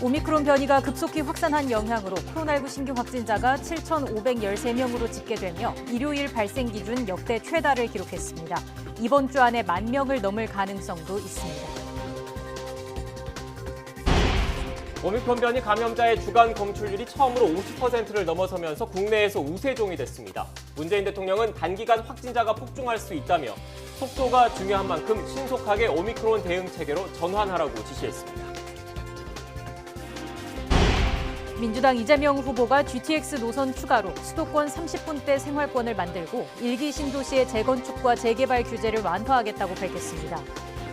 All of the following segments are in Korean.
오미크론 변이가 급속히 확산한 영향으로 코로나19 신규 확진자가 7,513명으로 집계되며 일요일 발생 기준 역대 최다를 기록했습니다. 이번 주 안에 10,000명을 넘을 가능성도 있습니다. 오미크론 변이 감염자의 주간 검출률이 처음으로 50%를 넘어서면서 국내에서 우세종이 됐습니다. 문재인 대통령은 단기간 확진자가 폭증할 수 있다며 속도가 중요한 만큼 신속하게 오미크론 대응 체계로 전환하라고 지시했습니다. 민주당 이재명 후보가 GTX 노선 추가로 수도권 30분대 생활권을 만들고 일기 신도시의 재건축과 재개발 규제를 완화하겠다고 밝혔습니다.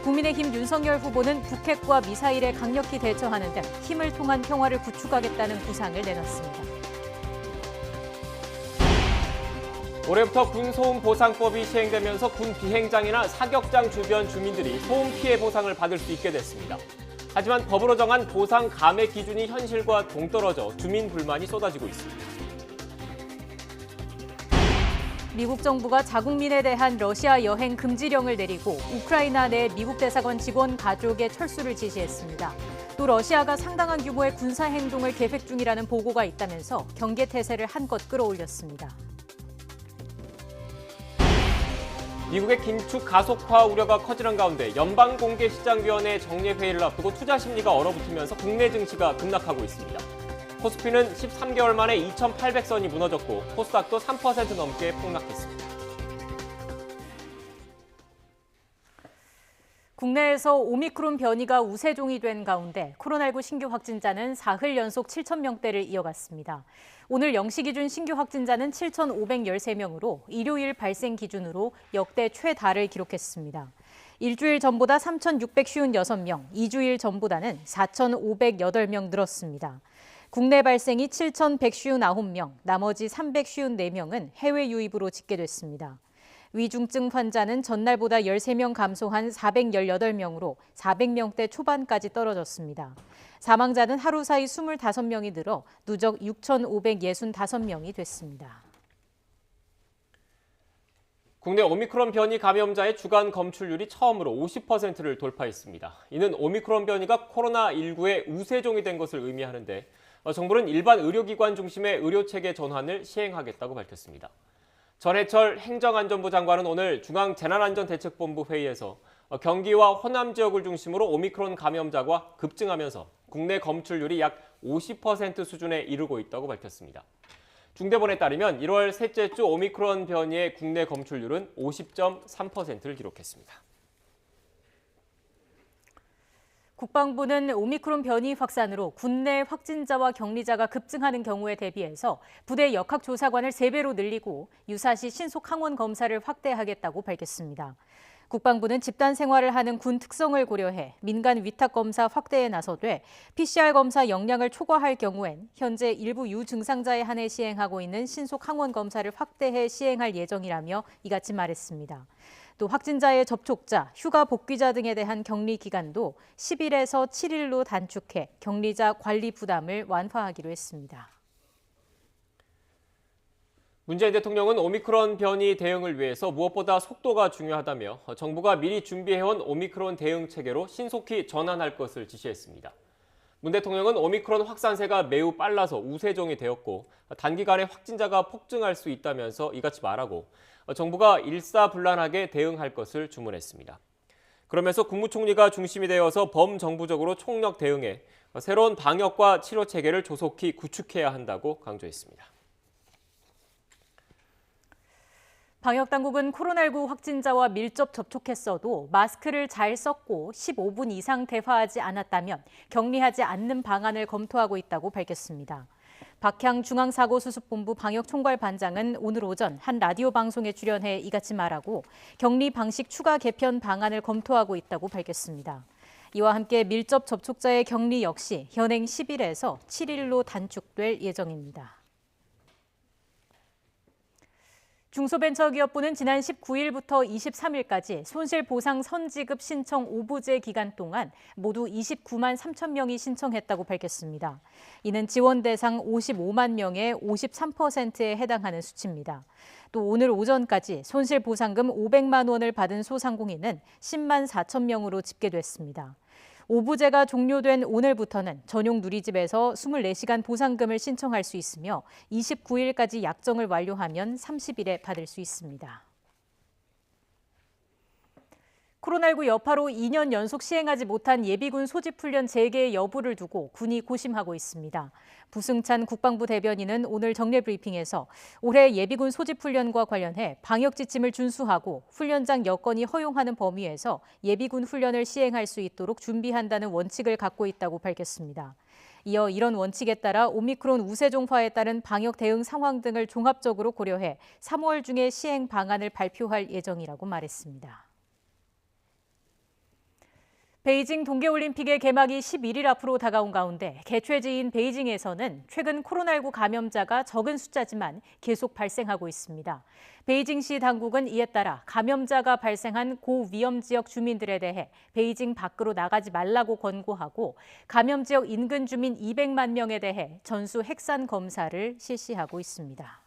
국민의힘 윤석열 후보는 북핵과 미사일에 강력히 대처하는 등 힘을 통한 평화를 구축하겠다는 구상을 내놨습니다. 올해부터 군소음보상법이 시행되면서 군 비행장이나 사격장 주변 주민들이 소음 피해 보상을 받을 수 있게 됐습니다. 하지만 법으로 정한 보상 감액 기준이 현실과 동떨어져 주민 불만이 쏟아지고 있습니다. 미국 정부가 자국민에 대한 러시아 여행 금지령을 내리고 우크라이나 내 미국 대사관 직원 가족의 철수를 지시했습니다. 또 러시아가 상당한 규모의 군사 행동을 계획 중이라는 보고가 있다면서 경계 태세를 한껏 끌어올렸습니다. 미국의 긴축 가속화 우려가 커지는 가운데 연방공개시장위원회 정례회의를 앞두고 투자 심리가 얼어붙으면서 국내 증시가 급락하고 있습니다. 코스피는 13개월 만에 2,800선이 무너졌고 코스닥도 3% 넘게 폭락했습니다. 국내에서 오미크론 변이가 우세종이 된 가운데 코로나19 신규 확진자는 사흘 연속 7,000명대를 이어갔습니다. 오늘 0시 기준 신규 확진자는 7,513명으로 일요일 발생 기준으로 역대 최다를 기록했습니다. 일주일 전보다 3,656명, 2주일 전보다는 4,508명 늘었습니다. 국내 발생이 7,159명, 나머지 354명은 해외 유입으로 집계됐습니다. 위중증 환자는 전날보다 13명 감소한 418명으로 400명대 초반까지 떨어졌습니다. 사망자는 하루 사이 25명이 늘어 누적 6,565명이 됐습니다. 국내 오미크론 변이 감염자의 주간 검출률이 처음으로 50%를 돌파했습니다. 이는 오미크론 변이가 코로나19의 우세종이 된 것을 의미하는데 정부는 일반 의료기관 중심의 의료체계 전환을 시행하겠다고 밝혔습니다. 전해철 행정안전부 장관은 오늘 중앙재난안전대책본부 회의에서 경기와 호남 지역을 중심으로 오미크론 감염자가 급증하면서 국내 검출률이 약 50% 수준에 이르고 있다고 밝혔습니다. 중대본에 따르면 1월 셋째 주 오미크론 변이의 국내 검출률은 50.3%를 기록했습니다. 국방부는 오미크론 변이 확산으로 국내 확진자와 격리자가 급증하는 경우에 대비해서 부대 역학조사관을 3배로 늘리고 유사시 신속 항원 검사를 확대하겠다고 밝혔습니다. 국방부는 집단 생활을 하는 군 특성을 고려해 민간 위탁 검사 확대에 나서되 PCR 검사 역량을 초과할 경우엔 현재 일부 유증상자에 한해 시행하고 있는 신속 항원 검사를 확대해 시행할 예정이라며 이같이 말했습니다. 또 확진자의 접촉자, 휴가 복귀자 등에 대한 격리 기간도 10일에서 7일로 단축해 격리자 관리 부담을 완화하기로 했습니다. 문재인 대통령은 오미크론 변이 대응을 위해서 무엇보다 속도가 중요하다며 정부가 미리 준비해온 오미크론 대응 체계로 신속히 전환할 것을 지시했습니다. 문 대통령은 오미크론 확산세가 매우 빨라서 우세종이 되었고 단기간에 확진자가 폭증할 수 있다면서 이같이 말하고 정부가 일사불란하게 대응할 것을 주문했습니다. 그러면서 국무총리가 중심이 되어서 범정부적으로 총력 대응해 새로운 방역과 치료 체계를 조속히 구축해야 한다고 강조했습니다. 방역당국은 코로나19 확진자와 밀접 접촉했어도 마스크를 잘 썼고 15분 이상 대화하지 않았다면 격리하지 않는 방안을 검토하고 있다고 밝혔습니다. 박향 중앙사고수습본부 방역총괄반장은 오늘 오전 한 라디오 방송에 출연해 이같이 말하고 격리 방식 추가 개편 방안을 검토하고 있다고 밝혔습니다. 이와 함께 밀접 접촉자의 격리 역시 현행 10일에서 7일로 단축될 예정입니다. 중소벤처기업부는 지난 19일부터 23일까지 손실보상 선지급 신청 오부제 기간 동안 모두 29만 3천 명이 신청했다고 밝혔습니다. 이는 지원 대상 55만 명의 53%에 해당하는 수치입니다. 또 오늘 오전까지 손실보상금 500만 원을 받은 소상공인은 10만 4천 명으로 집계됐습니다. 오부제가 종료된 오늘부터는 전용 누리집에서 24시간 보상금을 신청할 수 있으며 29일까지 약정을 완료하면 30일에 받을 수 있습니다. 코로나19 여파로 2년 연속 시행하지 못한 예비군 소집훈련 재개의 여부를 두고 군이 고심하고 있습니다. 부승찬 국방부 대변인은 오늘 정례 브리핑에서 올해 예비군 소집훈련과 관련해 방역 지침을 준수하고 훈련장 여건이 허용하는 범위에서 예비군 훈련을 시행할 수 있도록 준비한다는 원칙을 갖고 있다고 밝혔습니다. 이어 이런 원칙에 따라 오미크론 우세종파에 따른 방역 대응 상황 등을 종합적으로 고려해 3월 중에 시행 방안을 발표할 예정이라고 말했습니다. 베이징 동계올림픽의 개막이 11일 앞으로 다가온 가운데 개최지인 베이징에서는 최근 코로나19 감염자가 적은 숫자지만 계속 발생하고 있습니다. 베이징시 당국은 이에 따라 감염자가 발생한 고위험 지역 주민들에 대해 베이징 밖으로 나가지 말라고 권고하고 감염 지역 인근 주민 200만 명에 대해 전수 핵산 검사를 실시하고 있습니다.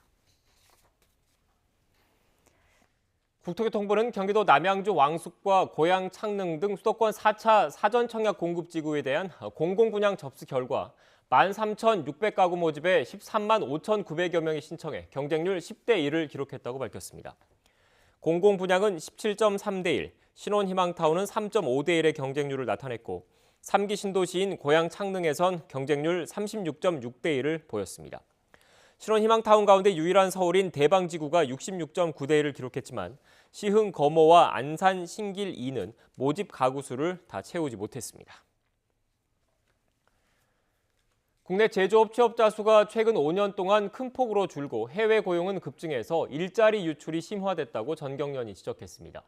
국토교통부는 경기도 남양주 왕숙과 고양 창릉 등 수도권 4차 사전청약 공급지구에 대한 공공분양 접수 결과 13,600가구 모집에 13만 5,900여 명이 신청해 경쟁률 10대 1을 기록했다고 밝혔습니다. 공공분양은 17.3대 1, 신혼희망타운은 3.5대 1의 경쟁률을 나타냈고 3기 신도시인 고양 창릉에선 경쟁률 36.6대 1을 보였습니다. 신혼희망타운 가운데 유일한 서울인 대방지구가 66.9대 1을 기록했지만 시흥 거모와 안산 신길 2는 모집 가구 수를 다 채우지 못했습니다. 국내 제조업 취업자 수가 최근 5년 동안 큰 폭으로 줄고 해외 고용은 급증해서 일자리 유출이 심화됐다고 전경련이 지적했습니다.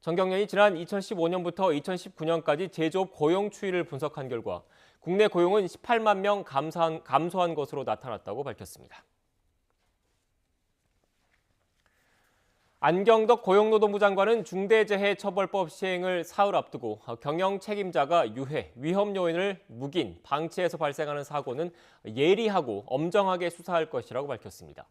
전경련이 지난 2015년부터 2019년까지 제조업 고용 추이를 분석한 결과 국내 고용은 18만 명 감소한 것으로 나타났다고 밝혔습니다. 안경덕 고용노동부 장관은 중대재해처벌법 시행을 사흘 앞두고 경영 책임자가 유해, 위험 요인을 묵인, 방치해서 발생하는 사고는 예리하고 엄정하게 수사할 것이라고 밝혔습니다.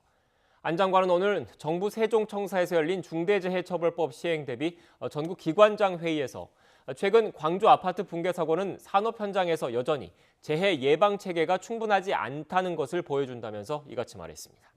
안 장관은 오늘 정부 세종청사에서 열린 중대재해처벌법 시행 대비 전국 기관장 회의에서 최근 광주 아파트 붕괴 사고는 산업 현장에서 여전히 재해 예방 체계가 충분하지 않다는 것을 보여준다면서 이같이 말했습니다.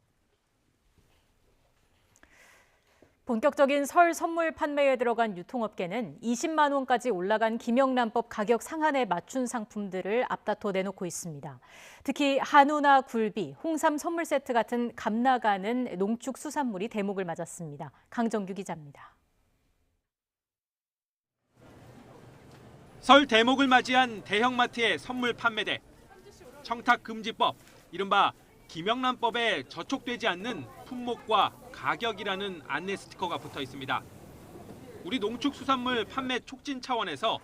본격적인 설 선물 판매에 들어간 유통업계는 20만 원까지 올라간 김영란법 가격 상한에 맞춘 상품들을 앞다퉈 내놓고 있습니다. 특히 한우나 굴비, 홍삼 선물 세트 같은 값 나가는 농축 수산물이 대목을 맞았습니다. 강정규 기자입니다. 설 대목을 맞이한 대형마트의 선물 판매대. 청탁금지법, 이른바 김영란법에 저촉되지 않는 품목과 가격이라는 안내 스티커가 붙어 있습니다. 우리 농축수산물 판매 촉진 차원에서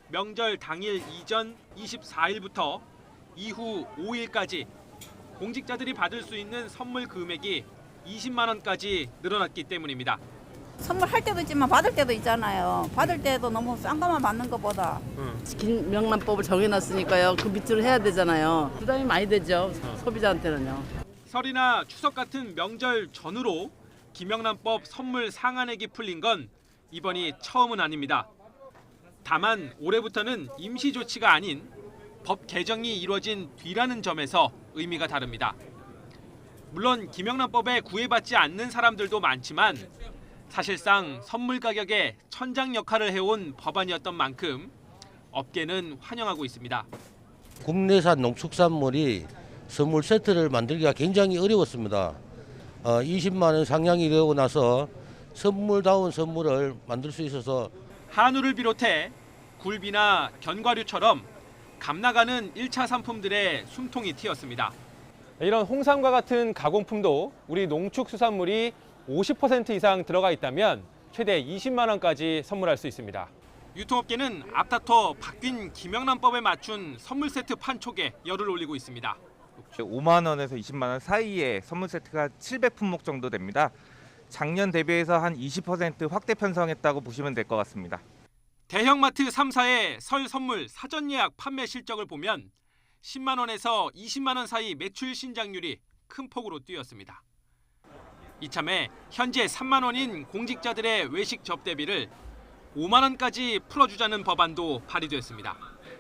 명절 당일 이전 24일부터 이후 5일까지 공직자들이 받을 수 있는 선물 금액이 20만 원까지 늘어났기 때문입니다. 선물할 때도 있지만 받을 때도 있잖아요. 받을 때도 너무 싼 것만 받는 것보다. 김영란법을 정해놨으니까요. 그 밑으로 해야 되잖아요. 부담이 많이 되죠. 소비자한테는요. 설이나 추석 같은 명절 전후로 김영란법 선물 상한액이 풀린 건 이번이 처음은 아닙니다. 다만 올해부터는 임시 조치가 아닌 법 개정이 이루어진 뒤라는 점에서 의미가 다릅니다. 물론 김영란법에 구애받지 않는 사람들도 많지만 사실상 선물 가격의 천장 역할을 해온 법안이었던 만큼 업계는 환영하고 있습니다. 국내산 농축산물이 선물 세트를 만들기가 굉장히 어려웠습니다. 20만 원 상향이 되고 나서 선물다운 선물을 만들 수 있어서 한우를 비롯해 굴비나 견과류처럼 값나가는 1차 상품들의 숨통이 트였습니다. 이런 홍삼과 같은 가공품도 우리 농축수산물이 50% 이상 들어가 있다면 최대 20만 원까지 선물할 수 있습니다. 유통업계는 앞다퉈 바뀐 김영란법에 맞춘 선물 세트 판촉에 열을 올리고 있습니다. 5만 원에서 20만 원 사이에 선물 세트가 700품목 정도 됩니다. 작년 대비해서 한 20% 확대 편성했다고 보시면 될 것 같습니다. 대형마트 3사의 설 선물 사전 예약 판매 실적을 보면 10만 원에서 20만 원 사이 매출 신장률이 큰 폭으로 뛰었습니다. 이참에 현재 3만 원인 공직자들의 외식 접대비를 5만 원까지 풀어주자는 법안도 발의됐습니다.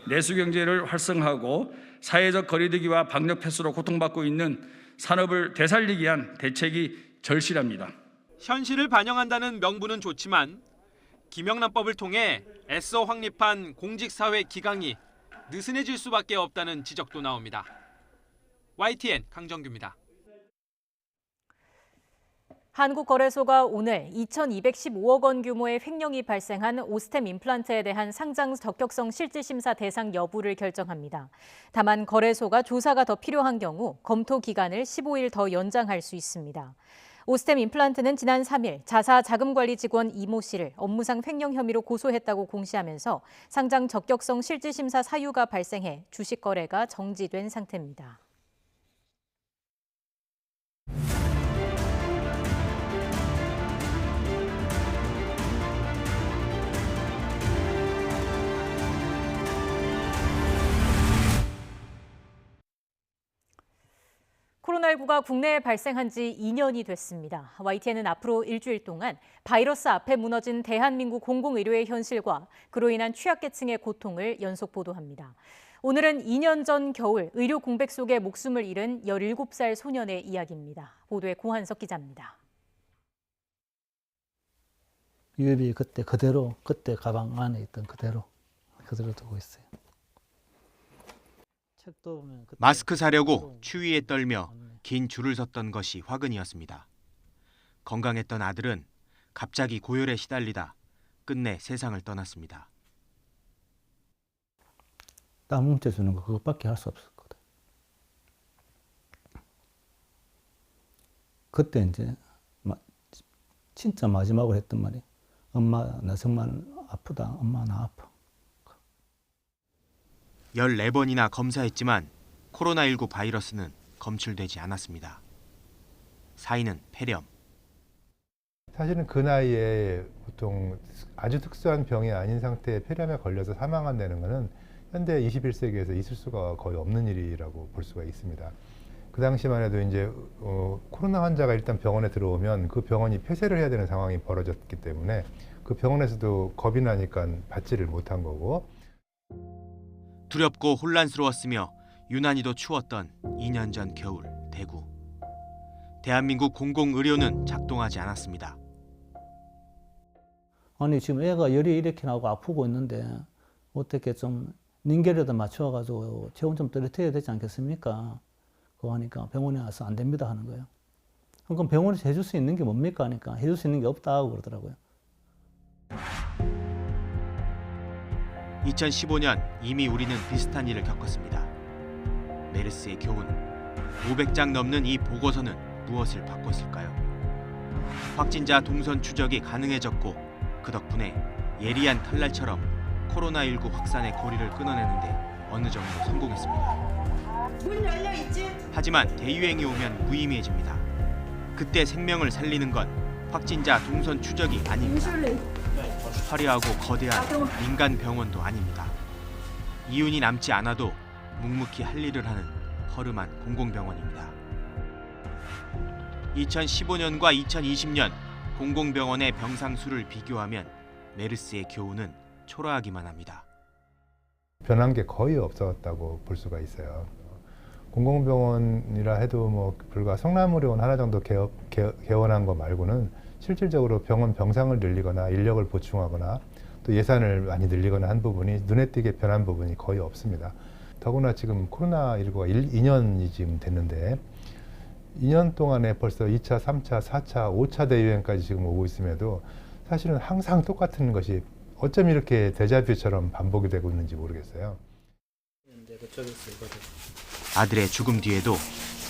내수 경제를 활성화하고 사회적 거리두기와 방역 패스로 고통받고 있는 산업을 되살리기 위한 대책이 절실합니다. 현실을 반영한다는 명분은 좋지만 김영란법을 통해 애써 확립한 공직사회 기강이 느슨해질 수밖에 없다는 지적도 나옵니다. YTN 강정규입니다. 한국거래소가 오늘 2,215억 원 규모의 횡령이 발생한 오스템 임플란트에 대한 상장 적격성 실질심사 대상 여부를 결정합니다. 다만 거래소가 조사가 더 필요한 경우 검토 기간을 15일 더 연장할 수 있습니다. 오스템 임플란트는 지난 3일 자사 자금관리 직원 이모 씨를 업무상 횡령 혐의로 고소했다고 공시하면서 상장 적격성 실질심사 사유가 발생해 주식 거래가 정지된 상태입니다. 코로나19가 국내에 발생한 지 2년이 됐습니다. YTN은 앞으로 일주일 동안 바이러스 앞에 무너진 대한민국 공공의료의 현실과 그로 인한 취약계층의 고통을 연속 보도합니다. 오늘은 2년 전 겨울 의료 공백 속에 목숨을 잃은 17살 소년의 이야기입니다. 보도에 고한석 기자입니다. 유입이 그때 그대로, 그때 가방 안에 있던 그대로 두고 있어요. 마스크 사려고 추위에 떨며 긴 줄을 섰던 것이 화근이었습니다. 건강했던 아들은 갑자기 고열에 시달리다 끝내 세상을 떠났습니다. 땀 뭉쳐주는 거 그것밖에 할 수 없었거든. 그때 이제 진짜 마지막으로 했던 말이 엄마 나 정말 아프다. 엄마 나 아파. 14번이나 검사했지만 코로나19 바이러스는 검출되지 않았습니다. 사인은 폐렴. 사실은 그 나이에 보통 아주 특수한 병이 아닌 상태에 폐렴에 걸려서 사망한다는 것은 현대 21세기에서 있을 수가 거의 없는 일이라고 볼 수가 있습니다. 그 당시만 해도 이제 코로나 환자가 일단 병원에 들어오면 그 병원이 폐쇄를 해야 되는 상황이 벌어졌기 때문에 그 병원에서도 겁이 나니까 받지를 못한 거고. 두렵고 혼란스러웠으며 유난히도 추웠던 2년 전 겨울 대구. 대한민국 공공의료는 작동하지 않았습니다. 아니 지금 애가 열이 이렇게 나고 아프고 있는데 어떻게 좀 링겔에다 맞춰가지고 체온 좀 떨어뜨려야 되지 않겠습니까? 그거 하니까 병원에 와서 안 됩니다 하는 거예요. 그럼 병원에서 해줄 수 있는 게 뭡니까 하니까 해줄 수 있는 게 없다고 그러더라고요. 2015년 이미 우리는 비슷한 일을 겪었습니다. 메르스의 교훈. 500장 넘는 이 보고서는 무엇을 바꿨을까요? 확진자 동선 추적이 가능해졌고 그 덕분에 예리한 칼날처럼 코로나19 확산의 고리를 끊어내는데 어느 정도 성공했습니다. 문 열려있지? 하지만 대유행이 오면 무의미해집니다. 그때 생명을 살리는 건 확진자 동선 추적이 아닙니다. 화려하고 거대한 민간 병원도 아닙니다. 이윤이 남지 않아도 묵묵히 할 일을 하는 허름한 공공병원입니다. 2015년과 2020년 공공병원의 병상 수를 비교하면 메르스의 교훈은 초라하기만 합니다. 변한 게 거의 없었다고 볼 수가 있어요. 공공병원이라 해도 뭐 불과 성남의료원 하나 정도 개원한 거 말고는 실질적으로 병원 병상을 늘리거나 인력을 보충하거나 또 예산을 많이 늘리거나 한 부분이 눈에 띄게 변한 부분이 거의 없습니다. 더구나 지금 코로나19가 2년이 지금 됐는데 2년 동안에 벌써 2차, 3차, 4차, 5차 대유행까지 지금 오고 있음에도 사실은 항상 똑같은 것이 어쩜 이렇게 데자뷰처럼 반복이 되고 있는지 모르겠어요. 아들의 죽음 뒤에도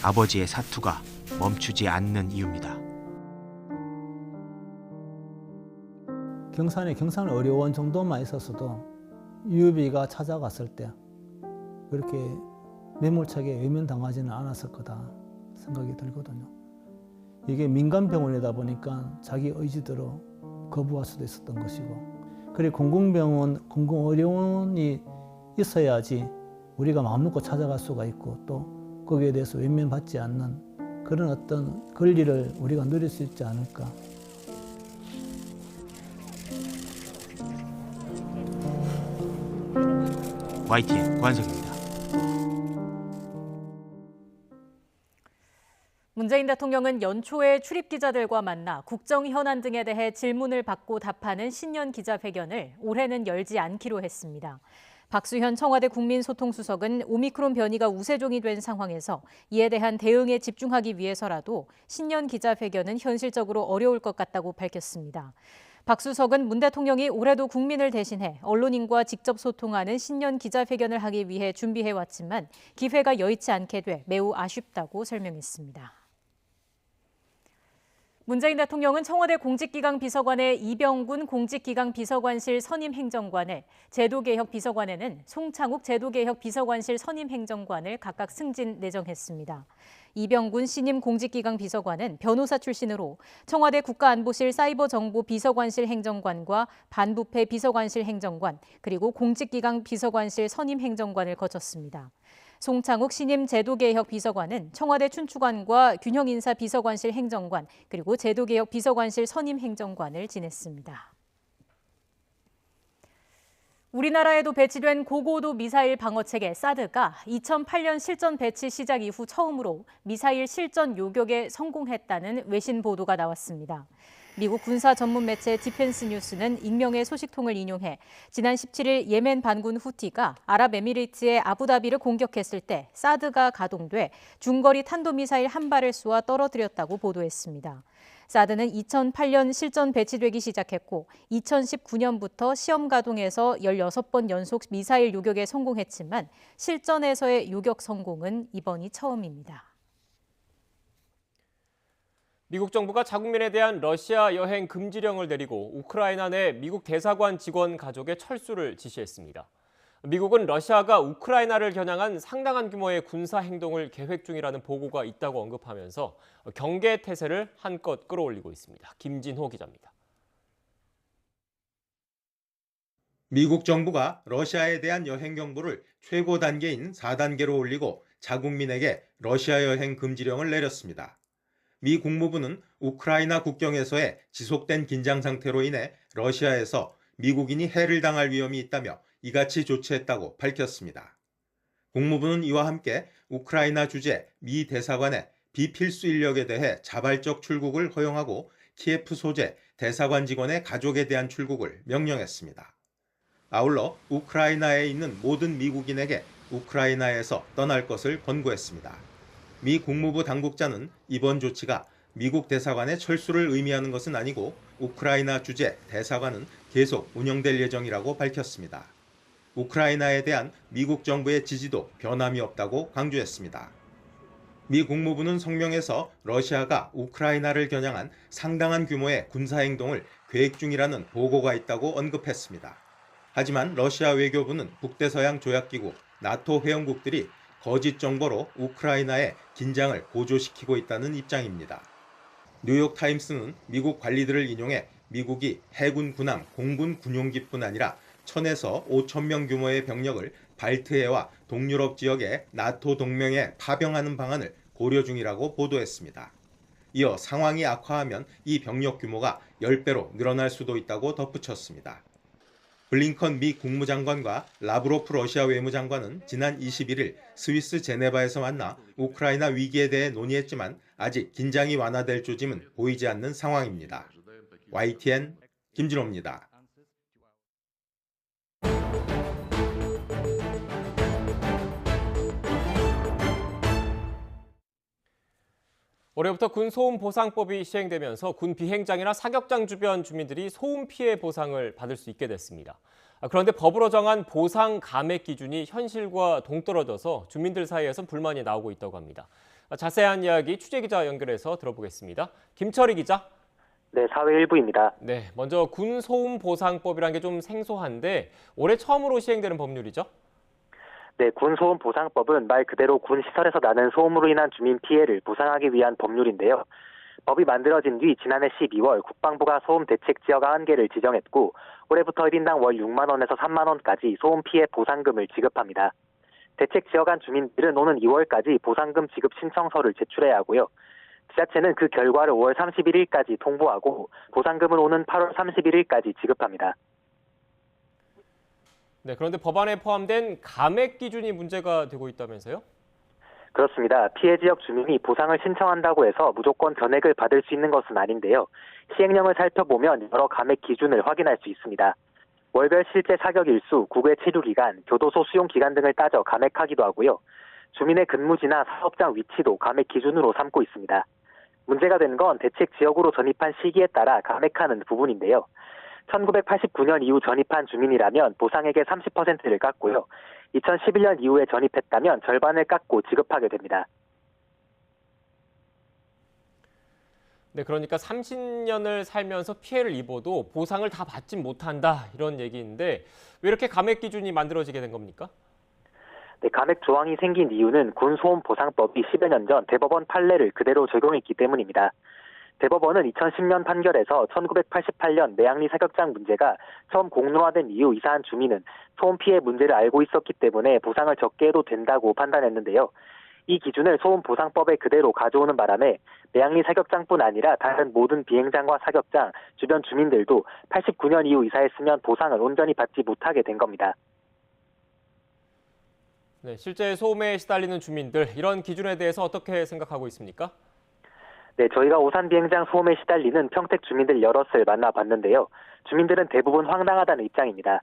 아버지의 사투가 멈추지 않는 이유입니다. 경산의 의료원 정도만 있었어도 유비가 찾아갔을 때 그렇게 매몰차게 외면당하지는 않았을 거다 생각이 들거든요. 이게 민간병원이다 보니까 자기 의지대로 거부할 수도 있었던 것이고, 그리고 공공병원, 공공의료원이 있어야지 우리가 마음 놓고 찾아갈 수가 있고 또 거기에 대해서 외면받지 않는 그런 어떤 권리를 우리가 누릴 수 있지 않을까. YTN 권석입니다. 문재인 대통령은 연초에 출입 기자들과 만나 국정 현안 등에 대해 질문을 받고 답하는 신년 기자회견을 올해는 열지 않기로 했습니다. 박수현 청와대 국민소통수석은 오미크론 변이가 우세종이 된 상황에서 이에 대한 대응에 집중하기 위해서라도 신년 기자회견은 현실적으로 어려울 것 같다고 밝혔습니다. 박 수석은 문 대통령이 올해도 국민을 대신해 언론인과 직접 소통하는 신년 기자회견을 하기 위해 준비해왔지만 기회가 여의치 않게 돼 매우 아쉽다고 설명했습니다. 문재인 대통령은 청와대 공직기강 비서관의 이병군 공직기강 비서관실 선임 행정관을, 제도개혁 비서관에는 송창욱 제도개혁 비서관실 선임 행정관을 각각 승진 내정했습니다. 이병군 신임 공직기강 비서관은 변호사 출신으로 청와대 국가안보실 사이버정보 비서관실 행정관과 반부패 비서관실 행정관, 그리고 공직기강 비서관실 선임 행정관을 거쳤습니다. 송창욱 신임 제도개혁 비서관은 청와대 춘추관과 균형인사 비서관실 행정관, 그리고 제도개혁 비서관실 선임 행정관을 지냈습니다. 우리나라에도 배치된 고고도 미사일 방어체계 사드가 2008년 실전 배치 시작 이후 처음으로 미사일 실전 요격에 성공했다는 외신 보도가 나왔습니다. 미국 군사 전문 매체 디펜스 뉴스는 익명의 소식통을 인용해 지난 17일 예멘 반군 후티가 아랍에미리트의 아부다비를 공격했을 때 사드가 가동돼 중거리 탄도미사일 한 발을 쏘아 떨어뜨렸다고 보도했습니다. 사드는 2008년 실전 배치되기 시작했고 2019년부터 시험 가동해서 16번 연속 미사일 요격에 성공했지만 실전에서의 요격 성공은 이번이 처음입니다. 미국 정부가 자국민에 대한 러시아 여행 금지령을 내리고 우크라이나 내 미국 대사관 직원 가족의 철수를 지시했습니다. 미국은 러시아가 우크라이나를 겨냥한 상당한 규모의 군사 행동을 계획 중이라는 보고가 있다고 언급하면서 경계 태세를 한껏 끌어올리고 있습니다. 김진호 기자입니다. 미국 정부가 러시아에 대한 여행 경보를 최고 단계인 4단계로 올리고 자국민에게 러시아 여행 금지령을 내렸습니다. 미 국무부는 우크라이나 국경에서의 지속된 긴장 상태로 인해 러시아에서 미국인이 해를 당할 위험이 있다며 이같이 조치했다고 밝혔습니다. 국무부는 이와 함께 우크라이나 주재 미 대사관의 비필수 인력에 대해 자발적 출국을 허용하고 키예프 소재 대사관 직원의 가족에 대한 출국을 명령했습니다. 아울러 우크라이나에 있는 모든 미국인에게 우크라이나에서 떠날 것을 권고했습니다. 미 국무부 당국자는 이번 조치가 미국 대사관의 철수를 의미하는 것은 아니고 우크라이나 주재 대사관은 계속 운영될 예정이라고 밝혔습니다. 우크라이나에 대한 미국 정부의 지지도 변함이 없다고 강조했습니다. 미 국무부는 성명에서 러시아가 우크라이나를 겨냥한 상당한 규모의 군사행동을 계획 중이라는 보고가 있다고 언급했습니다. 하지만 러시아 외교부는 북대서양 조약기구 나토 회원국들이 거짓 정보로 우크라이나의 긴장을 고조시키고 있다는 입장입니다. 뉴욕타임스는 미국 관리들을 인용해 미국이 해군 군함 공군 군용기뿐 아니라 1,000에서 5,000명 규모의 병력을 발트해와 동유럽 지역의 나토 동맹에 파병하는 방안을 고려 중이라고 보도했습니다. 이어 상황이 악화하면 이 병력 규모가 10배로 늘어날 수도 있다고 덧붙였습니다. 블링컨 미 국무장관과 라브로프 러시아 외무장관은 지난 21일 스위스 제네바에서 만나 우크라이나 위기에 대해 논의했지만 아직 긴장이 완화될 조짐은 보이지 않는 상황입니다. YTN 김진호입니다. 올해부터 군소음보상법이 시행되면서 군 비행장이나 사격장 주변 주민들이 소음 피해 보상을 받을 수 있게 됐습니다. 그런데 법으로 정한 보상 감액 기준이 현실과 동떨어져서 주민들 사이에서 불만이 나오고 있다고 합니다. 자세한 이야기 취재기자 연결해서 들어보겠습니다. 김철희 기자. 네, 사회 일부입니다. 네, 먼저 군소음보상법이라는 게 좀 생소한데 올해 처음으로 시행되는 법률이죠? 네, 군소음보상법은 말 그대로 군 시설에서 나는 소음으로 인한 주민 피해를 보상하기 위한 법률인데요. 법이 만들어진 뒤 지난해 12월 국방부가 소음 대책 지역 91개를 지정했고 올해부터 1인당 월 6만 원에서 3만 원까지 소음 피해 보상금을 지급합니다. 대책 지역 안 주민들은 오는 2월까지 보상금 지급 신청서를 제출해야 하고요. 지자체는 그 결과를 5월 31일까지 통보하고 보상금을 오는 8월 31일까지 지급합니다. 네, 그런데 법안에 포함된 감액 기준이 문제가 되고 있다면서요? 그렇습니다. 피해 지역 주민이 보상을 신청한다고 해서 무조건 전액을 받을 수 있는 것은 아닌데요. 시행령을 살펴보면 여러 감액 기준을 확인할 수 있습니다. 월별 실제 사격 일수, 국외 체류 기간, 교도소 수용 기간 등을 따져 감액하기도 하고요. 주민의 근무지나 사업장 위치도 감액 기준으로 삼고 있습니다. 문제가 되는 건 대책 지역으로 전입한 시기에 따라 감액하는 부분인데요. 1989년 이후 전입한 주민이라면 보상액의 30%를 깎고요. 2011년 이후에 전입했다면 절반을 깎고 지급하게 됩니다. 네, 그러니까 30년을 살면서 피해를 입어도 보상을 다 받지 못한다 이런 얘기인데 왜 이렇게 감액 기준이 만들어지게 된 겁니까? 네, 감액 조항이 생긴 이유는 군소음보상법이 10여 년 전 대법원 판례를 그대로 적용했기 때문입니다. 대법원은 2010년 판결에서 1988년 매양리 사격장 문제가 처음 공론화된 이후 이사한 주민은 소음 피해 문제를 알고 있었기 때문에 보상을 적게 해도 된다고 판단했는데요. 이 기준을 소음보상법에 그대로 가져오는 바람에 매양리 사격장뿐 아니라 다른 모든 비행장과 사격장, 주변 주민들도 89년 이후 이사했으면 보상을 온전히 받지 못하게 된 겁니다. 네, 실제 소음에 시달리는 주민들 이런 기준에 대해서 어떻게 생각하고 있습니까? 네, 저희가 오산 비행장 소음에 시달리는 평택 주민들 여럿을 만나봤는데요. 주민들은 대부분 황당하다는 입장입니다.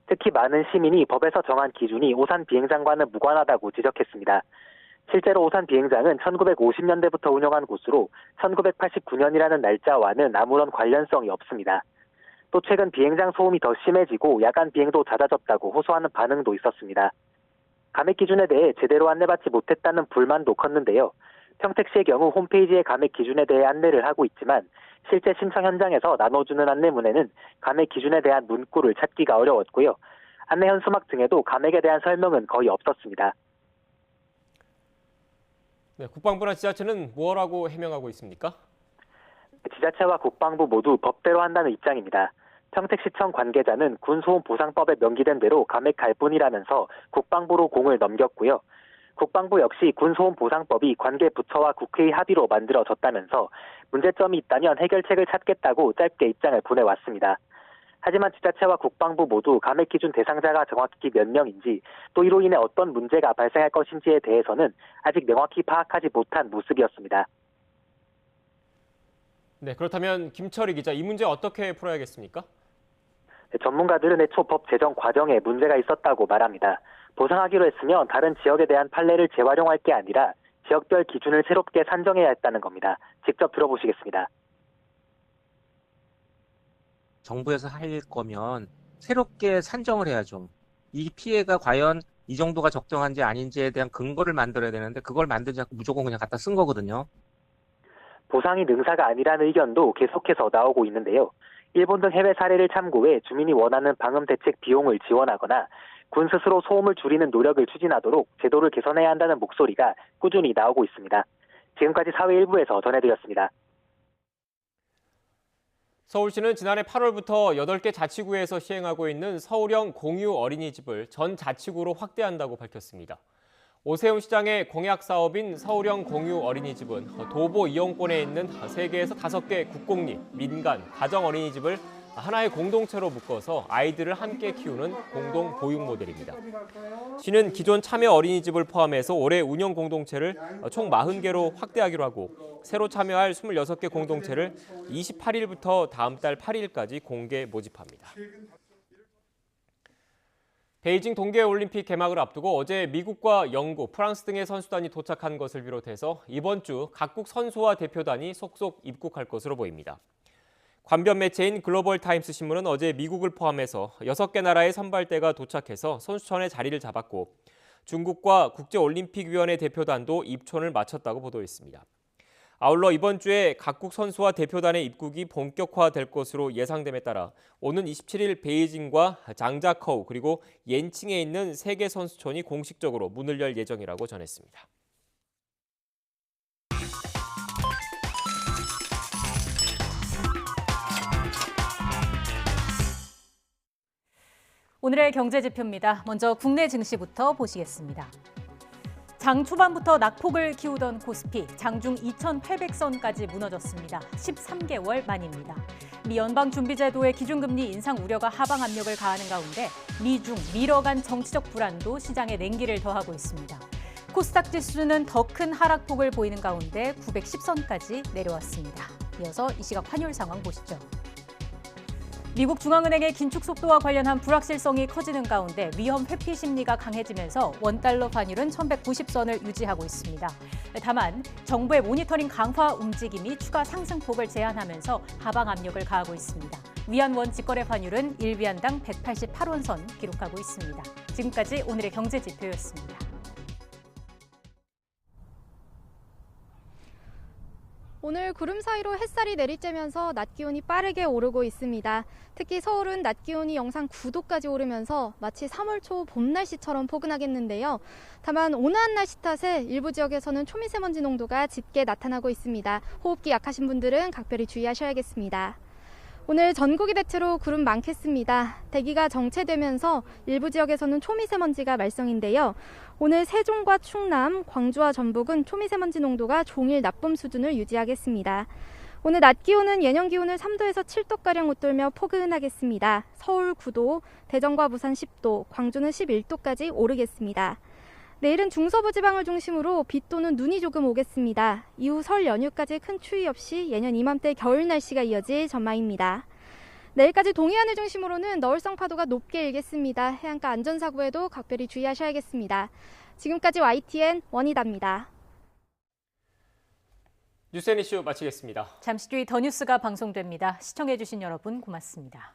특히 많은 시민이 법에서 정한 기준이 오산 비행장과는 무관하다고 지적했습니다. 실제로 오산 비행장은 1950년대부터 운영한 곳으로 1989년이라는 날짜와는 아무런 관련성이 없습니다. 또 최근 비행장 소음이 더 심해지고 야간 비행도 잦아졌다고 호소하는 반응도 있었습니다. 감액 기준에 대해 제대로 안내받지 못했다는 불만도 컸는데요. 평택시의 경우 홈페이지에 감액 기준에 대해 안내를 하고 있지만 실제 신청 현장에서 나눠주는 안내문에는 감액 기준에 대한 문구를 찾기가 어려웠고요. 안내 현수막 등에도 감액에 대한 설명은 거의 없었습니다. 네, 국방부나 지자체는 뭐라고 해명하고 있습니까? 지자체와 국방부 모두 법대로 한다는 입장입니다. 평택시청 관계자는 군소음보상법에 명기된 대로 감액할 뿐이라면서 국방부로 공을 넘겼고요. 국방부 역시 군소음보상법이 관계 부처와 국회의 합의로 만들어졌다면서 문제점이 있다면 해결책을 찾겠다고 짧게 입장을 보내왔습니다. 하지만 지자체와 국방부 모두 감액 기준 대상자가 정확히 몇 명인지 또 이로 인해 어떤 문제가 발생할 것인지에 대해서는 아직 명확히 파악하지 못한 모습이었습니다. 네, 그렇다면 김철희 기자, 이 문제 어떻게 풀어야겠습니까? 전문가들은 애초 법 제정 과정에 문제가 있었다고 말합니다. 보상하기로 했으면 다른 지역에 대한 판례를 재활용할 게 아니라 지역별 기준을 새롭게 산정해야 했다는 겁니다. 직접 들어보시겠습니다. 정부에서 할 거면 새롭게 산정을 해야죠. 이 피해가 과연 이 정도가 적정한지 아닌지에 대한 근거를 만들어야 되는데 그걸 만들지 않고 무조건 그냥 갖다 쓴 거거든요. 보상이 능사가 아니라는 의견도 계속해서 나오고 있는데요. 일본 등 해외 사례를 참고해 주민이 원하는 방음 대책 비용을 지원하거나 군 스스로 소음을 줄이는 노력을 추진하도록 제도를 개선해야 한다는 목소리가 꾸준히 나오고 있습니다. 지금까지 사회 일부에서 전해드렸습니다. 서울시는 지난해 8월부터 8개 자치구에서 시행하고 있는 서울형 공유 어린이집을 전 자치구로 확대한다고 밝혔습니다. 오세훈 시장의 공약 사업인 서울형 공유 어린이집은 도보 이용권에 있는 3개에서 5개 국공립, 민간, 가정 어린이집을 하나의 공동체로 묶어서 아이들을 함께 키우는 공동 보육 모델입니다. 시는 기존 참여 어린이집을 포함해서 올해 운영 공동체를 총 40개로 확대하기로 하고 새로 참여할 26개 공동체를 28일부터 다음 달 8일까지 공개 모집합니다. 베이징 동계올림픽 개막을 앞두고 어제 미국과 영국, 프랑스 등의 선수단이 도착한 것을 비롯해서 이번 주 각국 선수와 대표단이 속속 입국할 것으로 보입니다. 관변 매체인 글로벌 타임스 신문은 어제 미국을 포함해서 6개 나라의 선발대가 도착해서 선수촌에 자리를 잡았고 중국과 국제올림픽위원회 대표단도 입촌을 마쳤다고 보도했습니다. 아울러 이번 주에 각국 선수와 대표단의 입국이 본격화될 것으로 예상됨에 따라 오는 27일 베이징과 장자커우 그리고 옌칭에 있는 세계 선수촌이 공식적으로 문을 열 예정이라고 전했습니다. 오늘의 경제지표입니다. 먼저 국내 증시부터 보시겠습니다. 장 초반부터 낙폭을 키우던 코스피, 장중 2,800선까지 무너졌습니다. 13개월 만입니다. 미 연방준비제도의 기준금리 인상 우려가 하방 압력을 가하는 가운데 미중, 미러 간 정치적 불안도 시장에 냉기를 더하고 있습니다. 코스닥 지수는 더 큰 하락폭을 보이는 가운데 910선까지 내려왔습니다. 이어서 이 시각 환율 상황 보시죠. 미국 중앙은행의 긴축 속도와 관련한 불확실성이 커지는 가운데 위험 회피 심리가 강해지면서 원달러 환율은 1,190선을 유지하고 있습니다. 다만 정부의 모니터링 강화 움직임이 추가 상승폭을 제한하면서 하방 압력을 가하고 있습니다. 위안원 직거래 환율은 1위안당 188원선 기록하고 있습니다. 지금까지 오늘의 경제지표였습니다. 오늘 구름 사이로 햇살이 내리쬐면서 낮 기온이 빠르게 오르고 있습니다. 특히 서울은 낮 기온이 영상 9도까지 오르면서 마치 3월 초 봄 날씨처럼 포근하겠는데요. 다만 온화한 날씨 탓에 일부 지역에서는 초미세먼지 농도가 짙게 나타나고 있습니다. 호흡기 약하신 분들은 각별히 주의하셔야겠습니다. 오늘 전국이 대체로 구름 많겠습니다. 대기가 정체되면서 일부 지역에서는 초미세먼지가 말썽인데요. 오늘 세종과 충남, 광주와 전북은 초미세먼지 농도가 종일 나쁨 수준을 유지하겠습니다. 오늘 낮 기온은 예년 기온을 3도에서 7도가량 웃돌며 포근하겠습니다. 서울 9도, 대전과 부산 10도, 광주는 11도까지 오르겠습니다. 내일은 중서부 지방을 중심으로 비 또는 눈이 조금 오겠습니다. 이후 설 연휴까지 큰 추위 없이 예년 이맘때 겨울 날씨가 이어질 전망입니다. 내일까지 동해안을 중심으로는 너울성 파도가 높게 일겠습니다. 해안가 안전사고에도 각별히 주의하셔야겠습니다. 지금까지 YTN 원희다입니다. 뉴스앤이슈 마치겠습니다. 잠시 뒤 더 뉴스가 방송됩니다. 시청해주신 여러분 고맙습니다.